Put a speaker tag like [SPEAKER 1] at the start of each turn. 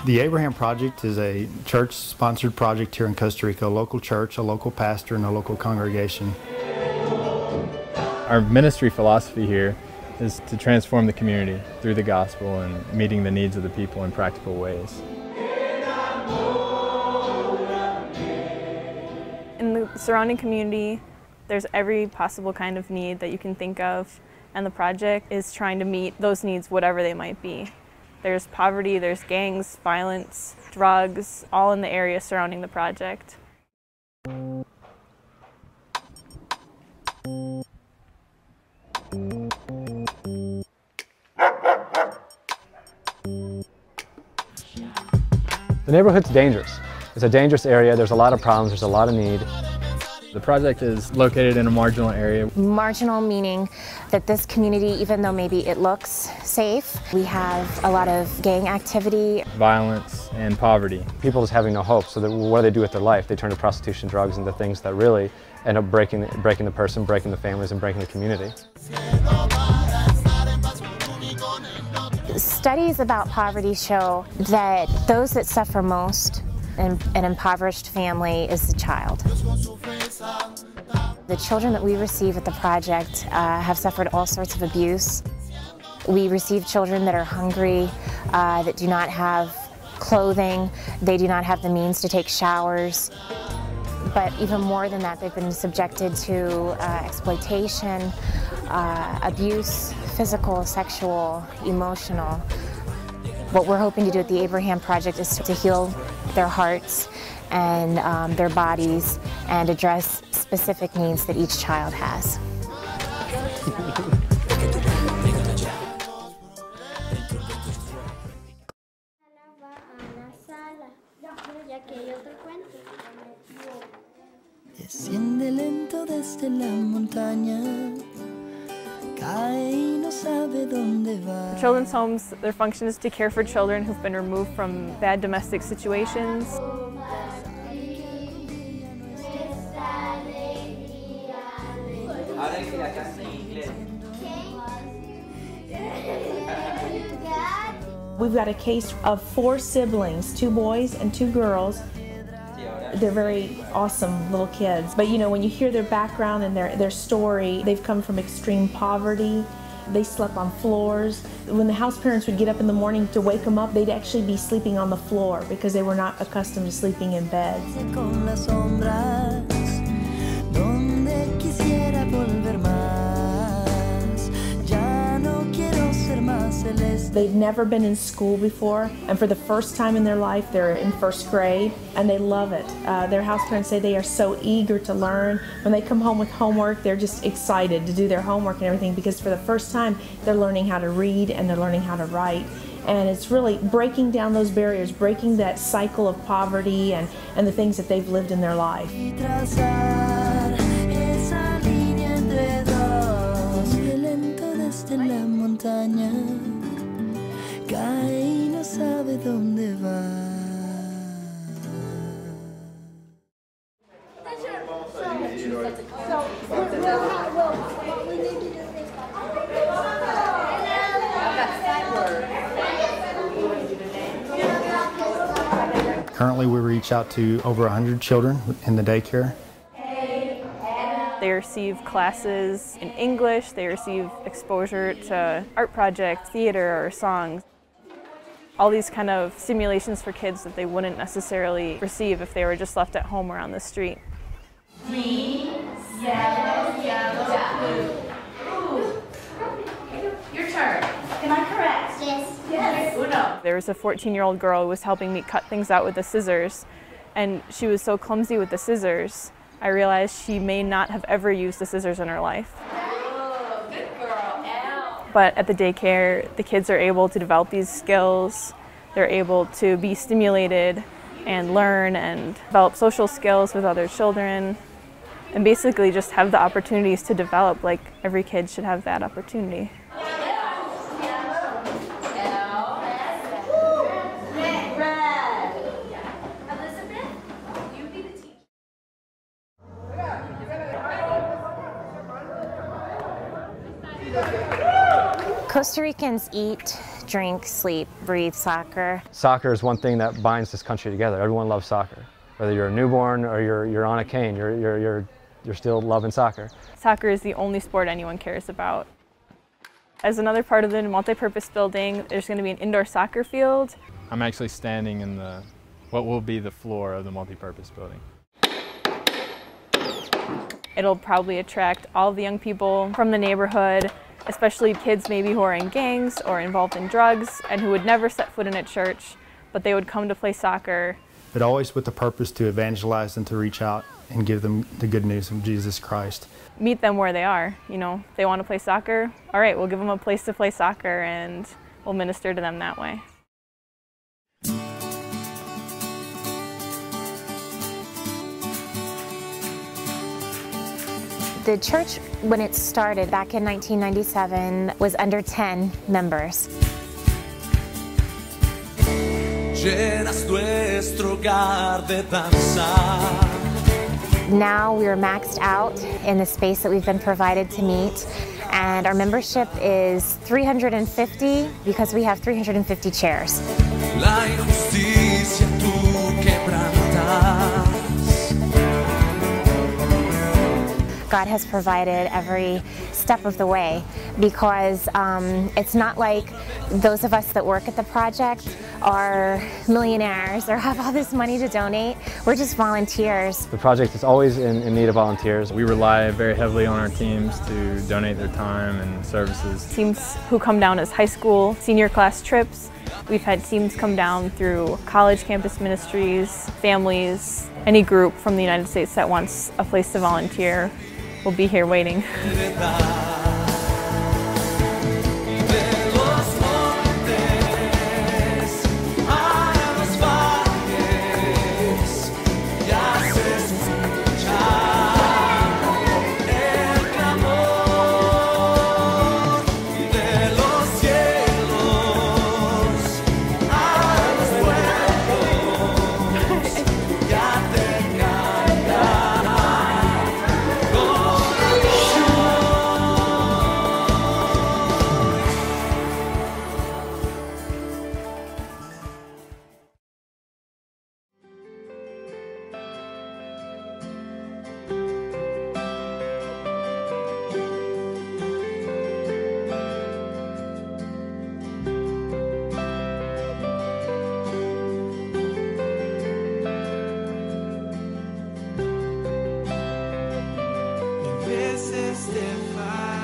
[SPEAKER 1] The Abraham Project is a church-sponsored project here in Costa Rica, a local church, a local pastor, and a local congregation.
[SPEAKER 2] Our ministry philosophy here is to transform the community through the gospel and meeting the needs of the people in practical ways.
[SPEAKER 3] In the surrounding community, there's every possible kind of need that you can think of, and the project is trying to meet those needs, whatever they might be. There's poverty, there's gangs, violence, drugs, all in the area surrounding the project.
[SPEAKER 4] The neighborhood's dangerous. It's a dangerous area, there's a lot of problems, there's a lot of need.
[SPEAKER 2] The project is located in a marginal area.
[SPEAKER 5] Marginal meaning that this community, even though maybe it looks safe, we have a lot of gang activity.
[SPEAKER 2] Violence and poverty.
[SPEAKER 4] People just having no hope, so what do they do with their life? They turn to prostitution, drugs, and the things that really end up breaking the person, breaking the families, and breaking the community.
[SPEAKER 5] Studies about poverty show that those that suffer most in an impoverished family is the child. The children that we receive at the project have suffered all sorts of abuse. We receive children that are hungry, that do not have clothing, they do not have the means to take showers. But even more than that, they've been subjected to exploitation, abuse, physical, sexual, emotional. What we're hoping to do at the Abraham Project is to heal their hearts and their bodies and address specific needs that each child has.
[SPEAKER 6] Desciende lento desde la montaña, cae y no sabe dónde va.
[SPEAKER 3] Children's homes, their function is to care for children who've been removed from bad domestic situations.
[SPEAKER 7] We've got a case of 4 siblings, 2 boys and 2 girls. They're very awesome little kids, but you know, when you hear their background and their story, they've come from extreme poverty. They slept on floors. When the house parents would get up in the morning to wake them up, they'd actually be sleeping on the floor because they were not accustomed to sleeping in beds. They've never been in school before, and for the first time in their life, they're in 1st grade, and they love it. Their house parents say they are so eager to learn. When they come home with homework, they're just excited to do their homework and everything, because for the first time, they're learning how to read and they're learning how to write. And it's really breaking down those barriers, breaking that cycle of poverty and the things that they've lived in their life.
[SPEAKER 1] Currently, we reach out to over 100 children in the daycare.
[SPEAKER 3] They receive classes in English, they receive exposure to art projects, theater, or songs. All these kind of stimulations for kids that they wouldn't necessarily receive if they were just left at home or on the street.
[SPEAKER 8] Green, yellow, blue. Ooh. Your turn. Am I correct? Yes. Yes. Uno.
[SPEAKER 3] There was a 14-year-old girl who was helping me cut things out with the scissors, and she was so clumsy with the scissors, I realized she may not have ever used the scissors in her life.
[SPEAKER 8] Oh, good girl. Ow.
[SPEAKER 3] But at the daycare, the kids are able to develop these skills. They're able to be stimulated and learn and develop social skills with other children, and basically just have the opportunities to develop like every kid should have that opportunity.
[SPEAKER 5] Costa Ricans eat drink, sleep, breathe soccer.
[SPEAKER 4] Soccer is one thing that binds this country together. Everyone loves soccer. Whether you're a newborn or you're on a cane, you're still loving soccer.
[SPEAKER 3] Soccer is the only sport anyone cares about. As another part of the multi-purpose building, there's going to be an indoor soccer field.
[SPEAKER 2] I'm actually standing in what will be the floor of the multi-purpose building.
[SPEAKER 3] It'll probably attract all the young people from the neighborhood, especially kids maybe who are in gangs or involved in drugs and who would never set foot in a church, but they would come to play soccer.
[SPEAKER 1] But always with the purpose to evangelize and to reach out and give them the good news of Jesus Christ.
[SPEAKER 3] Meet them where they are. You know, they want to play soccer, all right, we'll give them a place to play soccer and we'll minister to them that way.
[SPEAKER 5] The church, when it started back in 1997, was under 10 members. Now we're maxed out in the space that we've been provided to meet, and our membership is 350 because we have 350 chairs. God has provided every step of the way because it's not like those of us that work at the project are millionaires or have all this money to donate. We're just volunteers.
[SPEAKER 4] The project is always in need of volunteers.
[SPEAKER 2] We rely very heavily on our teams to donate their time and services.
[SPEAKER 3] Teams who come down as high school, senior class trips. We've had teams come down through college campus ministries, families, any group from the United States that wants a place to volunteer will be here waiting.
[SPEAKER 6] Veces te fallo.